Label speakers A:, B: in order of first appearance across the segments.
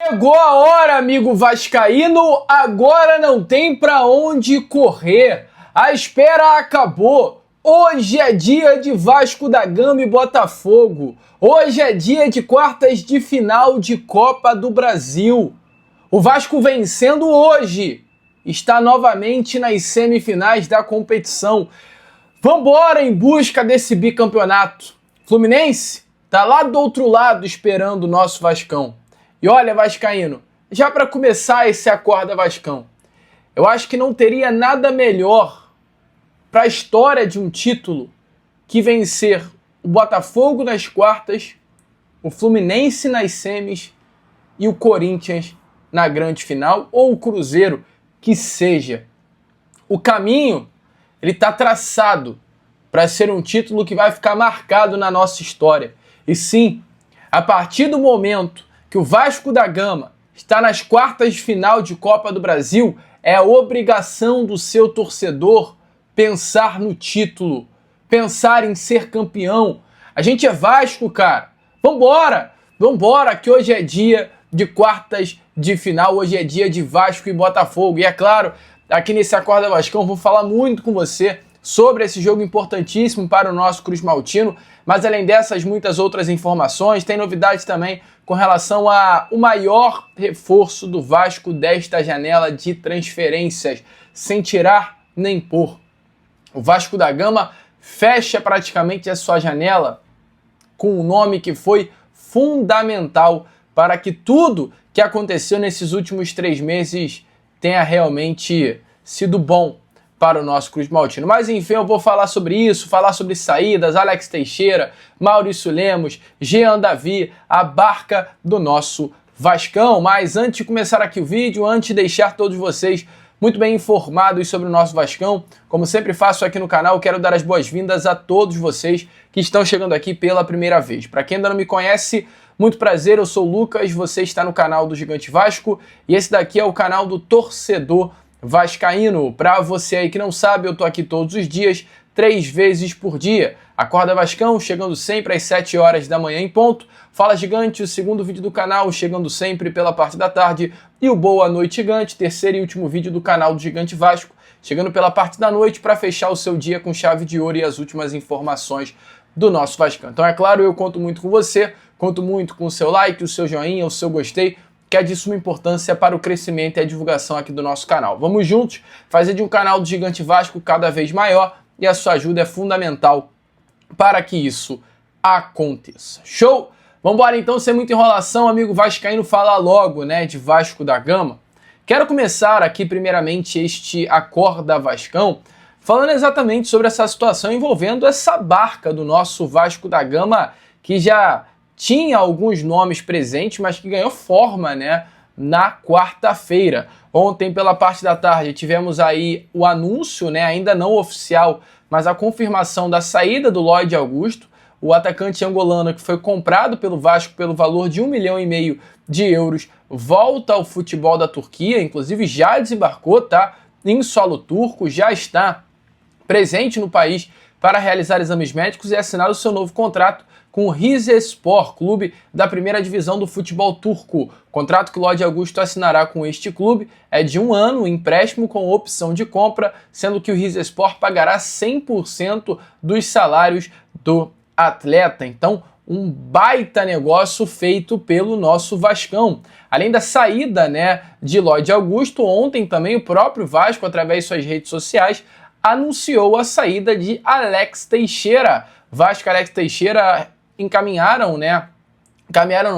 A: Chegou a hora, amigo vascaíno, agora não tem pra onde correr. A espera acabou. Hoje é dia de Vasco da Gama e Botafogo. Hoje é dia de quartas de final de Copa do Brasil. O Vasco vencendo hoje está novamente nas semifinais da competição. Vambora em busca desse bicampeonato. Fluminense tá lá do outro lado esperando o nosso Vascão. E olha, vascaíno, já para começar esse Acorda Vascão, eu acho que não teria nada melhor para a história de um título que vencer o Botafogo nas quartas, o Fluminense nas semis e o Corinthians na grande final, ou o Cruzeiro, que seja. O caminho, ele está traçado para ser um título que vai ficar marcado na nossa história. E sim, a partir do momento que o Vasco da Gama está nas quartas de final de Copa do Brasil, é a obrigação do seu torcedor pensar no título, pensar em ser campeão. A gente é Vasco, cara. Vambora! Vambora, que hoje é dia de quartas de final, hoje é dia de Vasco e Botafogo. E é claro, aqui nesse Acorda Vascão, vou falar muito com você sobre esse jogo importantíssimo para o nosso Cruz Maltino, mas além dessas muitas outras informações, tem novidades também com relação ao maior reforço do Vasco desta janela de transferências, sem tirar nem pôr. O Vasco da Gama fecha praticamente a sua janela com um nome que foi fundamental para que tudo que aconteceu nesses últimos 3 meses tenha realmente sido bom para o nosso Cruz Maltino. Mas enfim, eu vou falar sobre isso, falar sobre saídas, Alex Teixeira, Maurício Lemos, Jean Davi, a barca do nosso Vascão. Mas antes de começar aqui o vídeo, antes de deixar todos vocês muito bem informados sobre o nosso Vascão, como sempre faço aqui no canal, quero dar as boas-vindas a todos vocês que estão chegando aqui pela primeira vez. Para quem ainda não me conhece, muito prazer, eu sou o Lucas, você está no canal do Gigante Vasco e esse daqui é o canal do Torcedor Vascaíno. Para você aí que não sabe, eu tô aqui todos os dias, 3 vezes por dia. Acorda Vascão, chegando sempre às 7 horas da manhã em ponto. Fala Gigante, o segundo vídeo do canal, chegando sempre pela parte da tarde. E o Boa Noite Gigante, terceiro e último vídeo do canal do Gigante Vasco, chegando pela parte da noite para fechar o seu dia com chave de ouro e as últimas informações do nosso Vascão. Então é claro, eu conto muito com você, conto muito com o seu like, o seu joinha, o seu gostei, que é de suma importância para o crescimento e a divulgação aqui do nosso canal. Vamos juntos fazer de um canal do Gigante Vasco cada vez maior e a sua ajuda é fundamental para que isso aconteça. Show? Vamos embora então, sem muita enrolação, amigo vascaíno, falar logo, né, de Vasco da Gama. Quero começar aqui primeiramente este Acorda Vascão falando exatamente sobre essa situação envolvendo essa barca do nosso Vasco da Gama, que já tinha alguns nomes presentes, mas que ganhou forma, né, na quarta-feira. Ontem, pela parte da tarde, tivemos aí o anúncio, né, ainda não oficial, mas a confirmação da saída do Lloyd Augusto, o atacante angolano que foi comprado pelo Vasco pelo valor de 1,5 milhão de euros, volta ao futebol da Turquia, inclusive já desembarcou, tá, em solo turco, já está presente no país para realizar exames médicos e assinar o seu novo contrato com o Rizespor, clube da primeira divisão do futebol turco. O contrato que o Lloyd Augusto assinará com este clube é de 1 ano, empréstimo com opção de compra, sendo que o Rizespor pagará 100% dos salários do atleta. Então, um baita negócio feito pelo nosso Vascão. Além da saída, né, de Lloyd Augusto, ontem também o próprio Vasco, através de suas redes sociais, anunciou a saída de Alex Teixeira. Vasco e Alex Teixeira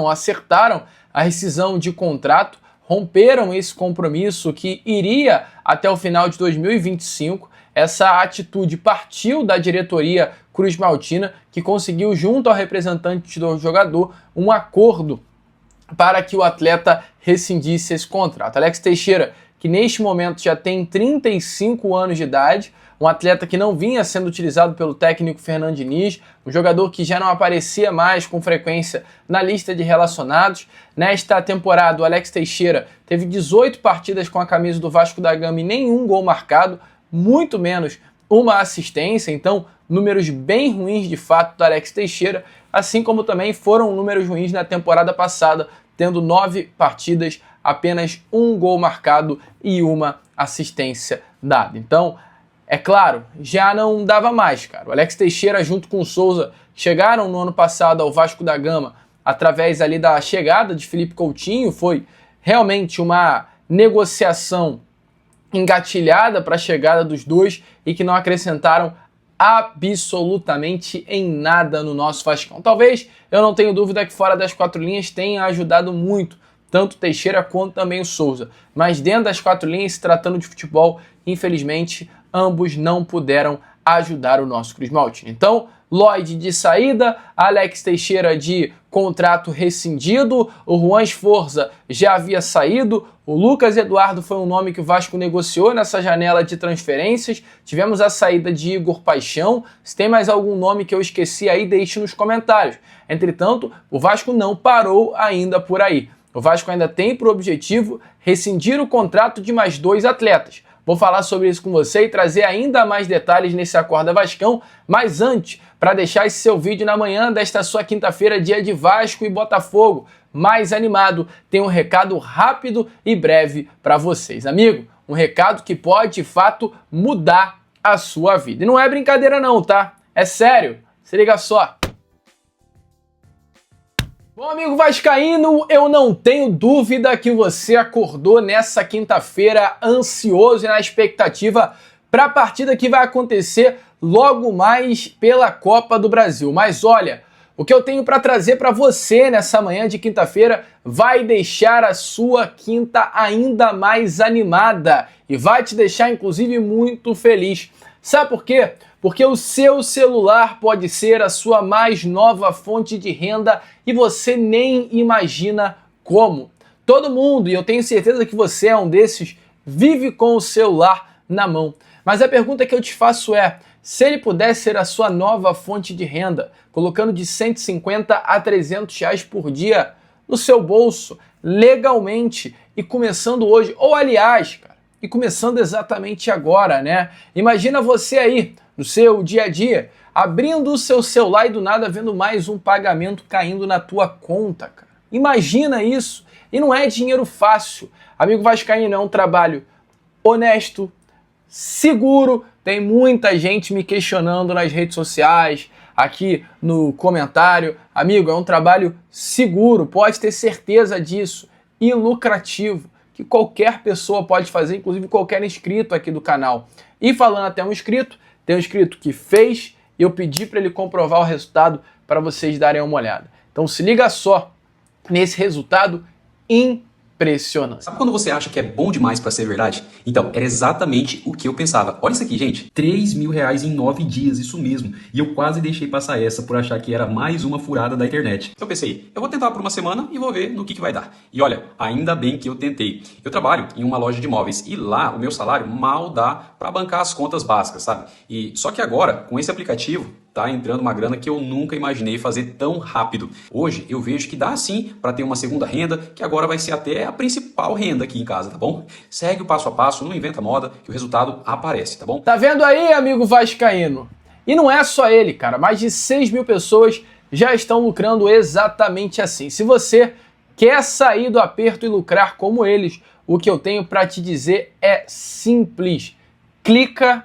A: acertaram a rescisão de contrato, romperam esse compromisso que iria até o final de 2025. Essa atitude partiu da diretoria Cruz Maltina, que conseguiu, junto ao representante do jogador, um acordo para que o atleta rescindisse esse contrato. Alex Teixeira, que neste momento já tem 35 anos de idade, um atleta que não vinha sendo utilizado pelo técnico Fernando Diniz, um jogador que já não aparecia mais com frequência na lista de relacionados. Nesta temporada, o Alex Teixeira teve 18 partidas com a camisa do Vasco da Gama e nenhum gol marcado, muito menos uma assistência, então números bem ruins de fato do Alex Teixeira, assim como também foram números ruins na temporada passada, tendo 9 partidas, apenas 1 gol marcado e 1 assistência dada. Então, é claro, já não dava mais, cara. O Alex Teixeira junto com o Souza chegaram no ano passado ao Vasco da Gama através ali da chegada de Felipe Coutinho. Foi realmente uma negociação engatilhada para a chegada dos dois e que não acrescentaram absolutamente em nada no nosso Vascão. Talvez, eu não tenho dúvida que fora das 4 linhas tenha ajudado muito, tanto Teixeira quanto também o Souza. Mas dentro das 4 linhas, se tratando de futebol, infelizmente, ambos não puderam ajudar o nosso Cruz Maltino. Então, Lloyd de saída, Alex Teixeira de contrato rescindido, o Juan Sforza já havia saído, o Lucas Eduardo foi um nome que o Vasco negociou nessa janela de transferências, tivemos a saída de Igor Paixão. Se tem mais algum nome que eu esqueci aí, deixe nos comentários. Entretanto, o Vasco não parou ainda por aí. O Vasco ainda tem por objetivo rescindir o contrato de mais 2 atletas. Vou falar sobre isso com você e trazer ainda mais detalhes nesse Acorda Vascão, mas antes, para deixar esse seu vídeo na manhã desta sua quinta-feira, dia de Vasco e Botafogo, mais animado, tem um recado rápido e breve para vocês. Amigo, um recado que pode, de fato, mudar a sua vida. E não é brincadeira não, tá? É sério. Se liga só. Bom, amigo vascaíno, eu não tenho dúvida que você acordou nessa quinta-feira ansioso e na expectativa para a partida que vai acontecer logo mais pela Copa do Brasil. Mas olha, o que eu tenho para trazer para você nessa manhã de quinta-feira vai deixar a sua quinta ainda mais animada e vai te deixar, inclusive, muito feliz. Sabe por quê? Porque o seu celular pode ser a sua mais nova fonte de renda e você nem imagina como. Todo mundo, e eu tenho certeza que você é um desses, vive com o celular na mão. Mas a pergunta que eu te faço é, se ele pudesse ser a sua nova fonte de renda, colocando de 150 a 300 reais por dia no seu bolso, legalmente, e começando hoje, ou aliás, cara, e começando exatamente agora, né? Imagina você aí, no seu dia a dia, abrindo o seu celular e do nada vendo mais um pagamento caindo na tua conta, cara. Imagina isso. E não é dinheiro fácil. Amigo vascaíno, é um trabalho honesto, seguro. Tem muita gente me questionando nas redes sociais, aqui no comentário. Amigo, é um trabalho seguro, pode ter certeza disso. E lucrativo, que qualquer pessoa pode fazer, inclusive qualquer inscrito aqui do canal. E falando até um inscrito, tem um inscrito que fez e eu pedi para ele comprovar o resultado para vocês darem uma olhada. Então se liga só nesse resultado impressionante.
B: Sabe quando você acha que é bom demais para ser verdade? Então, era exatamente o que eu pensava. Olha isso aqui, gente. R$3.000 em 9 dias, isso mesmo. E eu quase deixei passar essa por achar que era mais uma furada da internet. Então eu pensei, eu vou tentar por uma semana e vou ver no que vai dar. E olha, ainda bem que eu tentei. Eu trabalho em uma loja de imóveis e lá o meu salário mal dá para bancar as contas básicas, sabe? E só que agora, com esse aplicativo, tá entrando uma grana que eu nunca imaginei fazer tão rápido. Hoje eu vejo que dá sim para ter uma segunda renda, que agora vai ser até a principal renda aqui em casa, tá bom? Segue o passo a passo, não inventa moda, que o resultado aparece, tá bom?
A: Tá vendo aí, amigo vascaíno? E não é só ele, cara. Mais de 6.000 pessoas já estão lucrando exatamente assim. Se você quer sair do aperto e lucrar como eles, o que eu tenho para te dizer é simples. Clica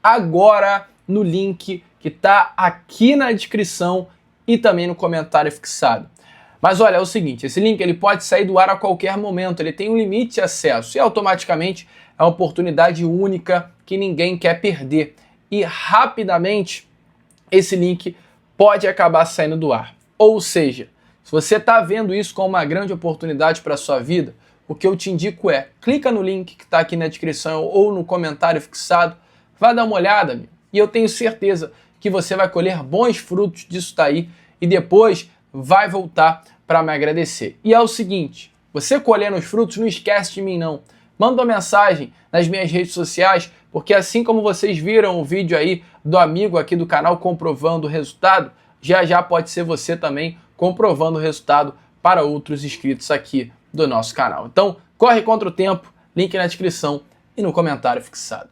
A: agora no link que está aqui na descrição e também no comentário fixado. Mas olha, é o seguinte, esse link ele pode sair do ar a qualquer momento, ele tem um limite de acesso e automaticamente é uma oportunidade única que ninguém quer perder. E rapidamente esse link pode acabar saindo do ar. Ou seja, se você está vendo isso como uma grande oportunidade para a sua vida, o que eu te indico é, clica no link que está aqui na descrição ou no comentário fixado, vai dar uma olhada, amigo. E eu tenho certeza que você vai colher bons frutos disso daí e depois vai voltar para me agradecer. E é o seguinte, você colhendo os frutos, não esquece de mim não. Manda uma mensagem nas minhas redes sociais, porque assim como vocês viram o vídeo aí do amigo aqui do canal comprovando o resultado, já já pode ser você também comprovando o resultado para outros inscritos aqui do nosso canal. Então, corre contra o tempo, link na descrição e no comentário fixado.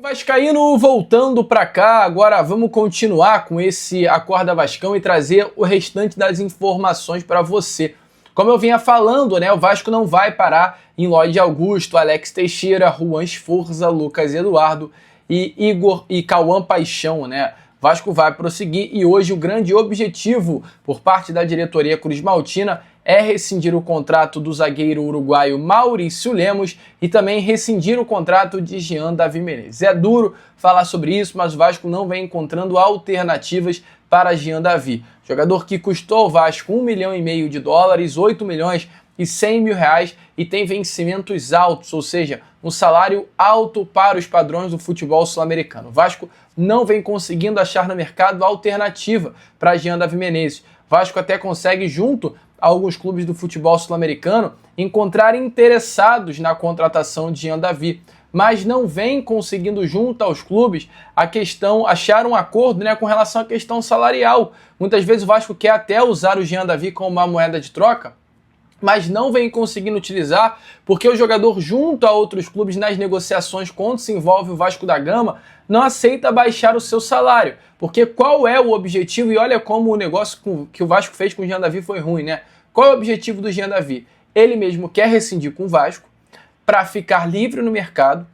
A: Vascaíno voltando para cá, agora vamos continuar com esse Acorda Vascão e trazer o restante das informações para você. Como eu vinha falando, né, o Vasco não vai parar em Lloyd Augusto, Alex Teixeira, Juan Sforza, Lucas Eduardo e Igor e Cauã Paixão, né? O Vasco vai prosseguir e hoje o grande objetivo por parte da diretoria Cruz Maltina é rescindir o contrato do zagueiro uruguaio Maurício Lemos e também rescindir o contrato de Jean Davi Menezes. É duro falar sobre isso, mas o Vasco não vem encontrando alternativas para Jean Davi. Jogador que custou ao Vasco US$ 1,5 milhão, 8 milhões e 100 mil reais e tem vencimentos altos, ou seja, um salário alto para os padrões do futebol sul-americano. O Vasco não vem conseguindo achar no mercado alternativa para Jean Davi Menezes. O Vasco até consegue, junto a alguns clubes do futebol sul-americano, encontrar interessados na contratação de Jean Davi, mas não vem conseguindo, junto aos clubes, achar um acordo, né, com relação à questão salarial. Muitas vezes o Vasco quer até usar o Jean Davi como uma moeda de troca, mas não vem conseguindo utilizar porque o jogador, junto a outros clubes nas negociações, quando se envolve o Vasco da Gama, não aceita baixar o seu salário. Porque qual é o objetivo? E olha como o negócio que o Vasco fez com o Jean Davi foi ruim, né? Qual é o objetivo do Jean Davi? Ele mesmo quer rescindir com o Vasco para ficar livre no mercado,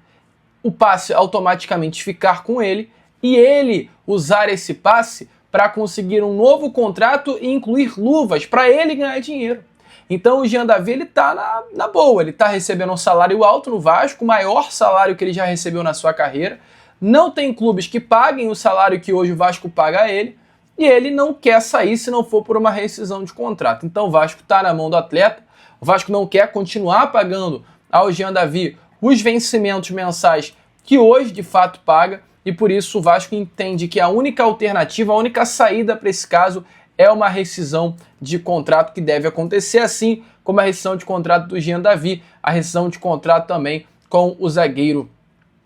A: o passe automaticamente ficar com ele e ele usar esse passe para conseguir um novo contrato e incluir luvas para ele ganhar dinheiro. Então o Jean Davi, ele tá na boa, ele tá recebendo um salário alto no Vasco, o maior salário que ele já recebeu na sua carreira. Não tem clubes que paguem o salário que hoje o Vasco paga a ele, e ele não quer sair se não for por uma rescisão de contrato. Então o Vasco tá na mão do atleta, o Vasco não quer continuar pagando ao Jean Davi os vencimentos mensais que hoje de fato paga, e por isso o Vasco entende que a única alternativa, a única saída para esse caso é uma rescisão de contrato que deve acontecer, assim como a rescisão de contrato do Jean Davi, a rescisão de contrato também com o zagueiro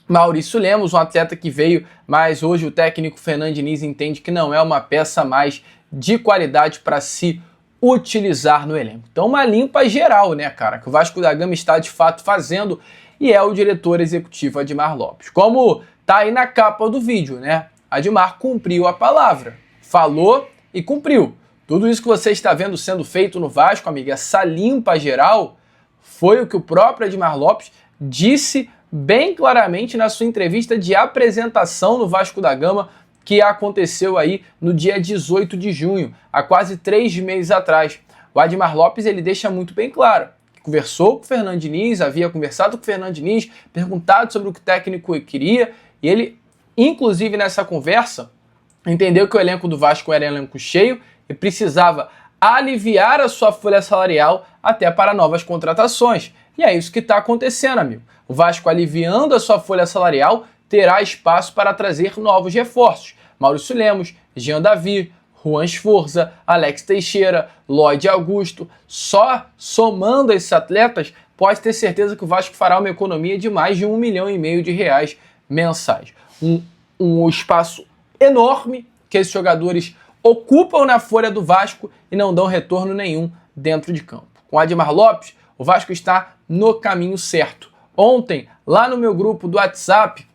A: Maurício Lemos, um atleta que veio, mas hoje o técnico Fernando Diniz entende que não é uma peça mais de qualidade para se utilizar no elenco. Então uma limpa geral, né, cara, que o Vasco da Gama está de fato fazendo, e é o diretor executivo Admar Lopes. Como tá aí na capa do vídeo, né, Admar cumpriu a palavra, falou e cumpriu. Tudo isso que você está vendo sendo feito no Vasco, amiga, essa limpa geral, foi o que o próprio Admar Lopes disse bem claramente na sua entrevista de apresentação no Vasco da Gama, que aconteceu aí no dia 18 de junho, há quase 3 meses atrás. O Admar Lopes, ele deixa muito bem claro, conversou com o Fernando Diniz, havia conversado com o Fernando Diniz, perguntado sobre o que o técnico queria, e ele, inclusive nessa conversa, entendeu que o elenco do Vasco era um elenco cheio e precisava aliviar a sua folha salarial até para novas contratações. E é isso que está acontecendo, amigo. O Vasco, aliviando a sua folha salarial, terá espaço para trazer novos reforços. Maurício Lemos, Jean Davi, Juan Sforza, Alex Teixeira, Lloyd Augusto. Só somando esses atletas, pode ter certeza que o Vasco fará uma economia de mais de R$ 1,5 milhão mensais. Um espaço enorme que esses jogadores ocupam na folha do Vasco e não dão retorno nenhum dentro de campo. Com Admar Lopes, o Vasco está no caminho certo. Ontem, lá no meu grupo do WhatsApp,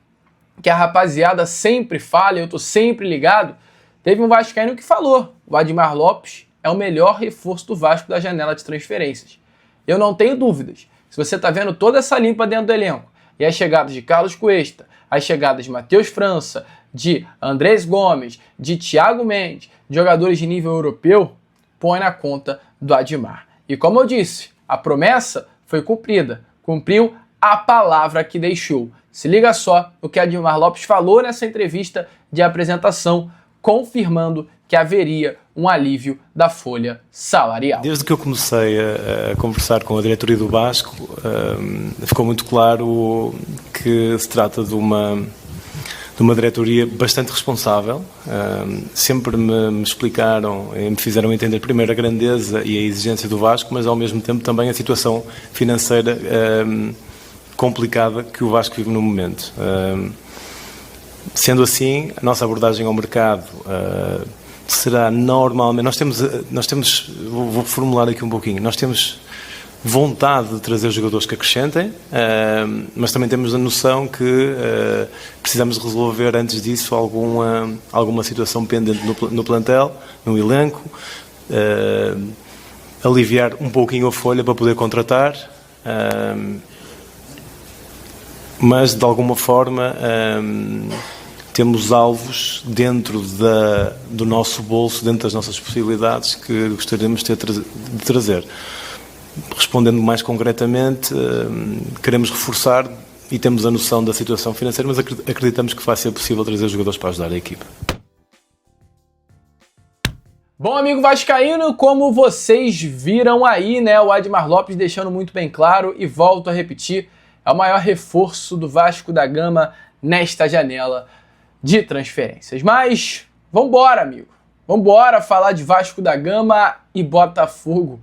A: que a rapaziada sempre fala, eu tô sempre ligado, teve um vascaíno que falou: o Admar Lopes é o melhor reforço do Vasco da janela de transferências. Eu não tenho dúvidas. Se você tá vendo toda essa limpa dentro do elenco, e as chegadas de Carlos Cuesta, as chegadas de Matheus França, de Andrés Gomes, de Thiago Mendes, de jogadores de nível europeu, põe na conta do Admar. E como eu disse, a promessa foi cumprida, cumpriu a palavra que deixou. Se liga só o que Admar Lopes falou nessa entrevista de apresentação, confirmando que haveria um alívio da folha salarial.
C: Desde que eu comecei a conversar com a diretoria do Vasco, ficou muito claro que se trata de uma diretoria bastante responsável. Sempre me explicaram e me fizeram entender primeiro a grandeza e a exigência do Vasco, mas ao mesmo tempo também a situação financeira complicada que o Vasco vive no momento. Sendo assim, a nossa abordagem ao mercado será normalmente... Nós temos vou formular aqui um pouquinho, nós temos vontade de trazer jogadores que acrescentem, mas também temos a noção que precisamos resolver antes disso alguma situação pendente no plantel, no elenco, aliviar um pouquinho a folha para poder contratar, mas de alguma forma temos alvos dentro do nosso bolso, dentro das nossas possibilidades que gostaríamos de trazer. Respondendo mais concretamente, queremos reforçar e temos a noção da situação financeira, mas acreditamos que vai ser possível trazer jogadores para ajudar a equipa.
A: Bom, amigo vascaíno, como vocês viram aí, né, o Admar Lopes deixando muito bem claro, e volto a repetir, é o maior reforço do Vasco da Gama nesta janela de transferências. Mas vambora, amigo. Vambora falar de Vasco da Gama e Botafogo.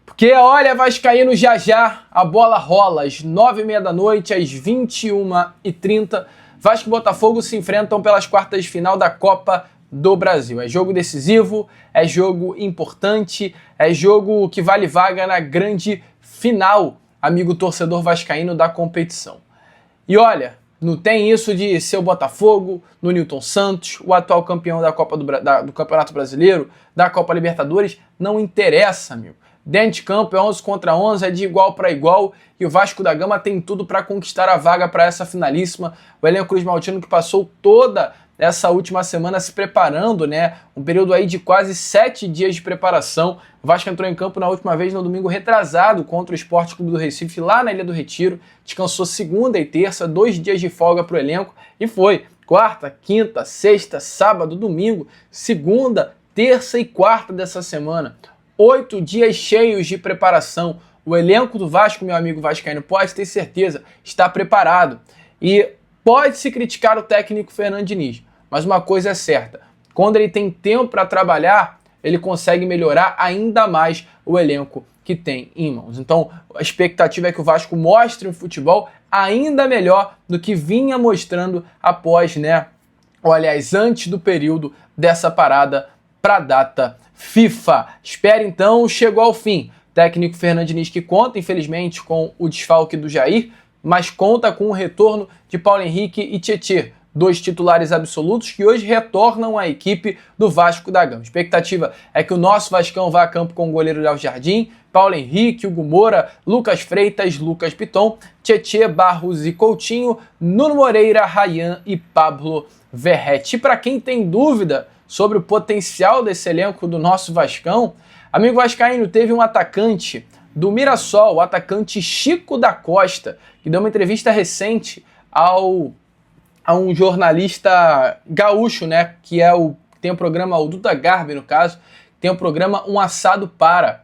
A: Porque, olha, vascaíno, já a bola rola às 9h30 da noite, às 21h30. Vasco e Botafogo se enfrentam pelas quartas de final da Copa do Brasil. É jogo decisivo, é jogo importante, é jogo que vale vaga na grande final, amigo torcedor vascaíno, da competição. E olha, não tem isso de ser o Botafogo, no Newton Santos, o atual campeão da Copa do Campeonato Brasileiro, da Copa Libertadores, não interessa, amigo. Dentro de campo é 11 contra 11, é de igual para igual, e o Vasco da Gama tem tudo para conquistar a vaga para essa finalíssima. O elenco Cruz Maltino que passou toda essa última semana se preparando, né? Um período aí de quase 7 dias de preparação. O Vasco entrou em campo na última vez no domingo retrasado contra o Sport Clube do Recife, lá na Ilha do Retiro. Descansou segunda e terça, 2 dias de folga para o elenco, e foi quarta, quinta, sexta, sábado, domingo, segunda, terça e quarta dessa semana. 8 dias cheios de preparação. O elenco do Vasco, meu amigo vascaíno, pode ter certeza, está preparado. E pode-se criticar o técnico Fernando Diniz, mas uma coisa é certa, quando ele tem tempo para trabalhar, ele consegue melhorar ainda mais o elenco que tem em mãos. Então, a expectativa é que o Vasco mostre um futebol ainda melhor do que vinha mostrando após, né, ou aliás, antes do período dessa parada para a data FIFA. Espera então, chegou ao fim. Técnico Fernando Diniz que conta, infelizmente, com o desfalque do Jair, mas conta com o retorno de Paulo Henrique e Tietê, 2 titulares absolutos que hoje retornam à equipe do Vasco da Gama. A expectativa é que o nosso Vascão vá a campo com o goleiro Léo Jardim, Paulo Henrique, Hugo Moura, Lucas Freitas, Lucas Piton, Tietê, Barros e Coutinho, Nuno Moreira, Ryan e Pablo Verrete. E para quem tem dúvida sobre o potencial desse elenco do nosso Vascão, amigo vascaíno, teve um atacante do Mirassol, o atacante Chico da Costa, que deu uma entrevista recente a um jornalista gaúcho, né, que tem o programa, o Duda Garbi, no caso, tem o programa Um Assado Para.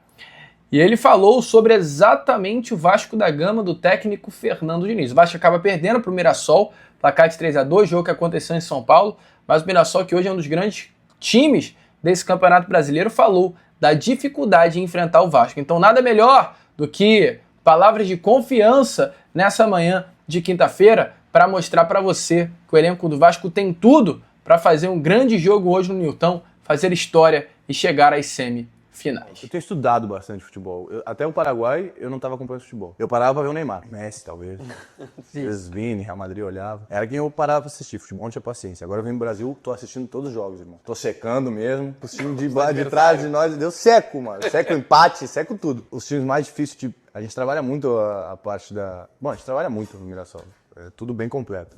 A: E ele falou sobre exatamente o Vasco da Gama do técnico Fernando Diniz. O Vasco acaba perdendo para o Mirassol, placar de 3-2, jogo que aconteceu em São Paulo, mas o Mirassol, que hoje é um dos grandes times desse Campeonato Brasileiro, falou da dificuldade em enfrentar o Vasco. Então nada melhor do que palavras de confiança nessa manhã de quinta-feira para mostrar para você que o elenco do Vasco tem tudo para fazer um grande jogo hoje no Newton, fazer história e chegar às semifinais.
D: Eu tenho estudado bastante futebol. Até o Paraguai eu não estava acompanhando futebol. Eu parava para ver o Neymar. Messi, talvez. Às vezes Vini, Real Madrid olhava. Era quem eu parava para assistir. Futebol não tinha paciência. Agora eu vim no Brasil, tô assistindo todos os jogos, irmão. Tô secando mesmo. Os times de trás de nós, deu seco, mano. Seco empate, seco tudo. Os times mais difíceis, tipo, a gente trabalha muito a parte da... Bom, a gente trabalha muito no Mirassol. É tudo bem completo.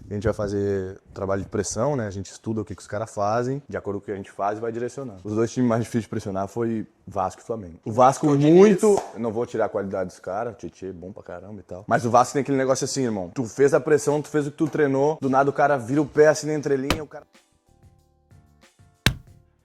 D: A gente vai fazer trabalho de pressão, né? A gente estuda o que os caras fazem, de acordo com o que a gente faz e vai direcionando. Os 2 times mais difíceis de pressionar foi Vasco e Flamengo. O Vasco muito... Eu não vou tirar a qualidade dos caras, o Tietê é bom pra caramba e tal. Mas o Vasco tem aquele negócio assim, irmão. Tu fez a pressão, tu fez o que tu treinou, do nada o cara vira o pé assim na entrelinha, o cara...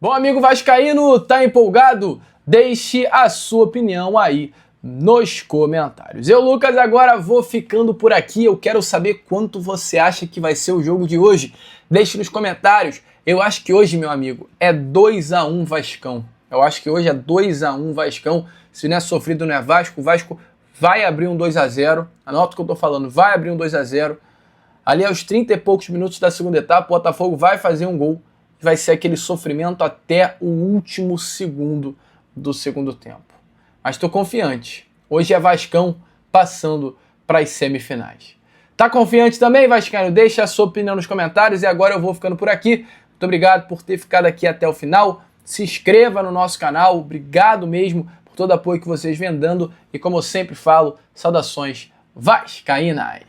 A: Bom, amigo vascaíno, tá empolgado? Deixe a sua opinião aí nos comentários. Eu, Lucas, agora vou ficando por aqui. Eu quero saber quanto você acha que vai ser o jogo de hoje. Deixe nos comentários. Eu acho que hoje, meu amigo, é 2-1 Vascão. Eu acho que hoje é 2-1 Vascão. Se não é sofrido, não é Vasco. O Vasco vai abrir um 2-0. Anota o que eu tô falando. Vai abrir um 2-0. Ali aos 30 e poucos minutos da segunda etapa, o Botafogo vai fazer um gol. Vai ser aquele sofrimento até o último segundo do segundo tempo. mas estou confiante. Hoje é Vascão passando para as semifinais. Tá confiante também, Vascaíno? Deixa a sua opinião nos comentários e agora eu vou ficando por aqui. Muito obrigado por ter ficado aqui até o final. Se inscreva no nosso canal. Obrigado mesmo por todo o apoio que vocês vêm dando. E como eu sempre falo, saudações vascaínas!